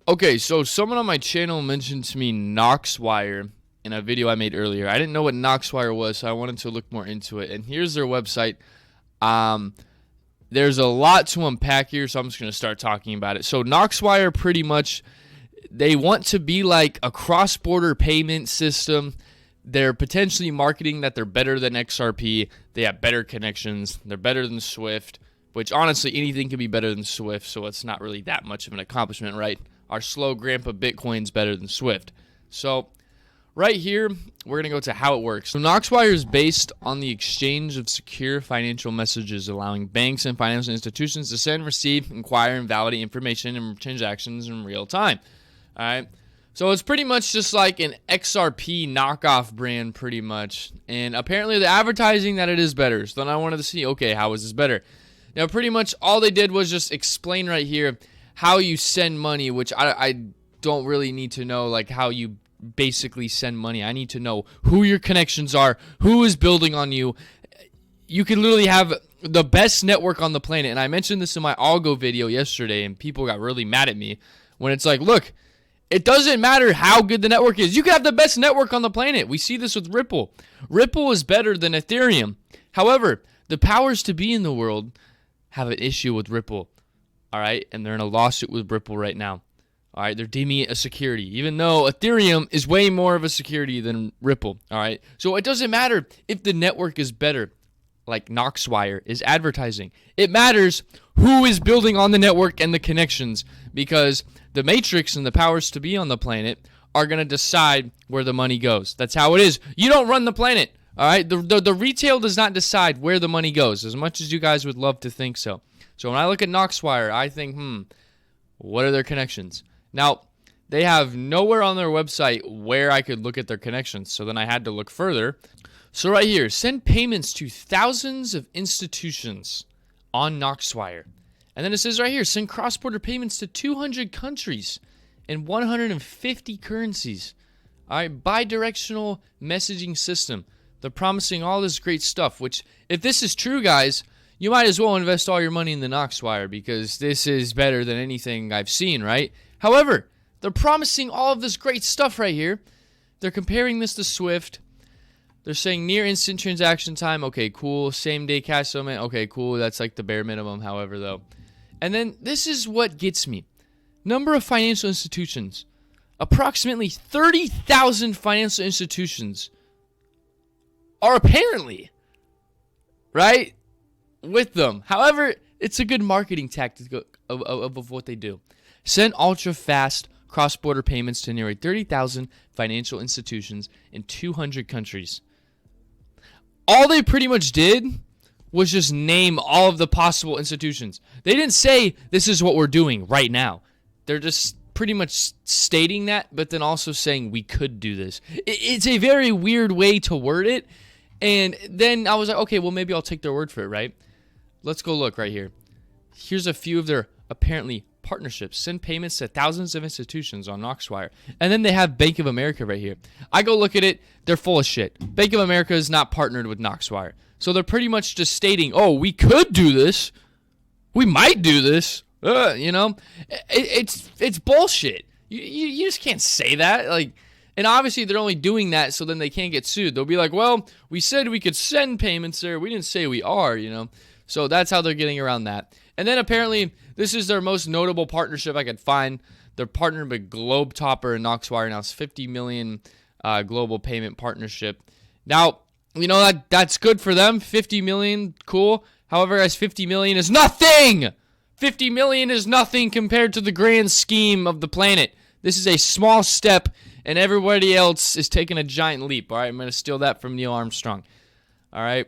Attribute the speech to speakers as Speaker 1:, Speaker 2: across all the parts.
Speaker 1: Okay, so someone on my channel mentioned to me KNOX in a video I made earlier. I didn't know what KNOX was, so I wanted to look more into it. And here's their website. There's a lot to unpack here, so I'm just going to start talking about it. So KNOX pretty much, they want to be like a cross-border payment system. They're potentially marketing that they're better than XRP. They have better connections. They're better than Swift, which honestly, anything can be better than Swift, so it's not really that much of an accomplishment, right? Our slow grandpa Bitcoin's better than Swift. So right here, we're going to go to how it works. So KNOX is based on the exchange of secure financial messages, allowing banks and financial institutions to send, receive, inquire, and validate information and transactions in real time. All right. So it's pretty much just like an XRP knockoff brand pretty much. And apparently they're advertising that it is better. So then I wanted to see, okay, how is this better? Now pretty much all they did was just explain right here how you send money, which I don't really need to know, like how you basically send money. I need to know who your connections are, who is building on you. You can literally have the best network on the planet. And I mentioned this in my Algo video yesterday, and people got really mad at me when it's like, look, it doesn't matter how good the network is. You can have the best network on the planet. We see this with Ripple. Ripple is better than Ethereum. However, the powers to be in the world have an issue with Ripple. All right, and they're in a lawsuit with Ripple right now. All right, they're deeming it a security, even though Ethereum is way more of a security than Ripple. All right, so it doesn't matter if the network is better, like KNOX is advertising. It matters who is building on the network and the connections, because the matrix and the powers to be on the planet are going to decide where the money goes. That's how it is. You don't run the planet. All right, the retail does not decide where the money goes, as much as you guys would love to think so. So when I look at KNOX I think, what are their connections? Now, they have nowhere on their website where I could look at their connections, so then I had to look further. So right here, send payments to thousands of institutions on KNOX And then it says right here, send cross-border payments to 200 countries and 150 currencies. All right, bi-directional messaging system. They're promising all this great stuff, which, if this is true, guys, you might as well invest all your money in the KNOX because this is better than anything I've seen, right? However, they're promising all of this great stuff right here. They're comparing this to Swift. They're saying near instant transaction time. Okay, cool. Same day cash settlement. Okay, cool. That's like the bare minimum, however, though. And then this is what gets me. Number of financial institutions. Approximately 30,000 financial institutions are apparently, right, with them. However, it's a good marketing tactic of what they do. Send ultra-fast cross-border payments to nearly 30,000 financial institutions in 200 countries. All they pretty much did was just name all of the possible institutions. They didn't say, this is what we're doing right now. They're just pretty much stating that, but then also saying we could do this. It's a very weird way to word it. And then I was like, okay, well, maybe I'll take their word for it, right? Let's go look right here. Here's a few of their apparently partnerships. Send payments to thousands of institutions on KNOX And then they have Bank of America right here. I go look at it. They're full of shit. Bank of America is not partnered with KNOX So they're pretty much just stating, oh, we could do this. We might do this. You know, it's bullshit. You just can't say that. Like, and obviously they're only doing that so then they can't get sued. They'll be like, well, we said we could send payments there. We didn't say we are, you know. So that's how they're getting around that. And then apparently this is their most notable partnership I could find. They're partnered with Globetopper and KNOX Now it's 50 million global payment partnership. Now, you know, that's good for them. 50 million, cool. However, as 50 million is nothing. 50 million is nothing compared to the grand scheme of the planet. This is a small step, and everybody else is taking a giant leap. All right, I'm going to steal that from Neil Armstrong. All right.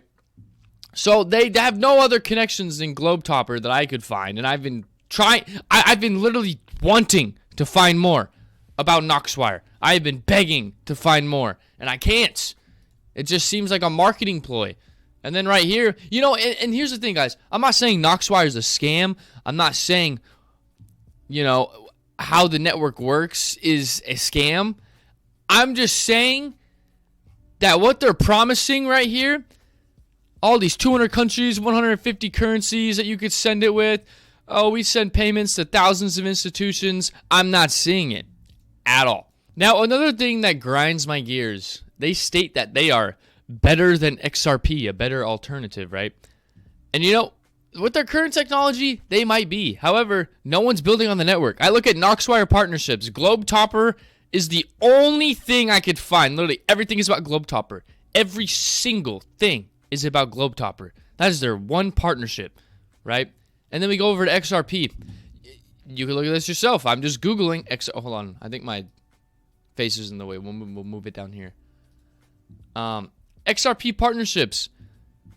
Speaker 1: So they have no other connections than Globetopper that I could find, and I've been trying. I've been literally wanting to find more about KNOX I have been begging to find more, and I can't. It just seems like a marketing ploy. And then right here, you know, and here's the thing, guys. I'm not saying KNOX is a scam. I'm not saying, you know, how the network works is a scam. I'm just saying that what they're promising right here, all these 200 countries, 150 currencies that you could send it with, oh, we send payments to thousands of institutions. I'm not seeing it at all. Now, another thing that grinds my gears, they state that they are better than XRP, a better alternative, right? And you know, with their current technology, they might be. However, no one's building on the network. I look at KNOXwire partnerships. Globetopper is the only thing I could find. Literally, everything is about Globetopper. Every single thing is about Globetopper. That is their one partnership, right? And then we go over to XRP. You can look at this yourself. I'm just Googling Oh, hold on. I think my face is in the way. We'll move it down here. XRP partnerships.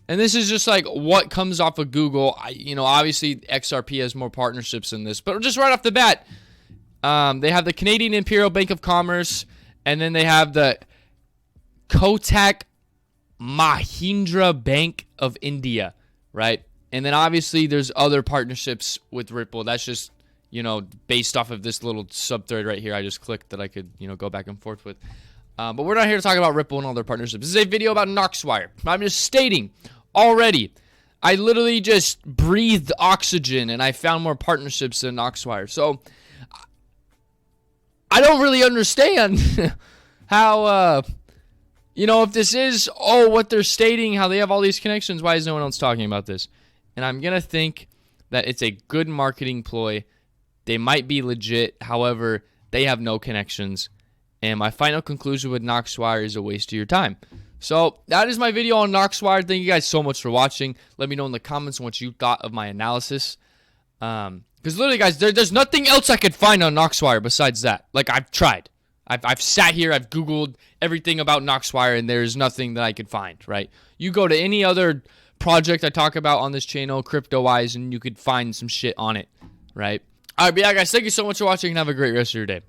Speaker 1: And this is just like what comes off of Google. Obviously XRP has more partnerships than this, but just right off the bat, they have the Canadian Imperial Bank of Commerce, and then they have the Kotak Mahindra Bank of India, right? And then obviously there's other partnerships with Ripple. That's just, based off of this little subthread right here I just clicked that I could, go back and forth with. But we're not here to talk about Ripple and all their partnerships. This is a video about KNOXwire. I'm just stating already, I literally just breathed oxygen and I found more partnerships than KNOXwire. So I don't really understand how, if this is, what they're stating, how they have all these connections, why is no one else talking about this? And I'm going to think that it's a good marketing ploy. They might be legit. However, they have no connections. And my final conclusion with KNOXwire is a waste of your time. So that is my video on KNOXwire. Thank you guys so much for watching. Let me know in the comments what you thought of my analysis. Because literally, guys, there's nothing else I could find on KNOXwire besides that. Like, I've tried. I've sat here, I've Googled everything about KNOXwire, and there's nothing that I could find, right? You go to any other project I talk about on this channel, crypto-wise, and you could find some shit on it, right? All right, but yeah, guys, thank you so much for watching, and have a great rest of your day.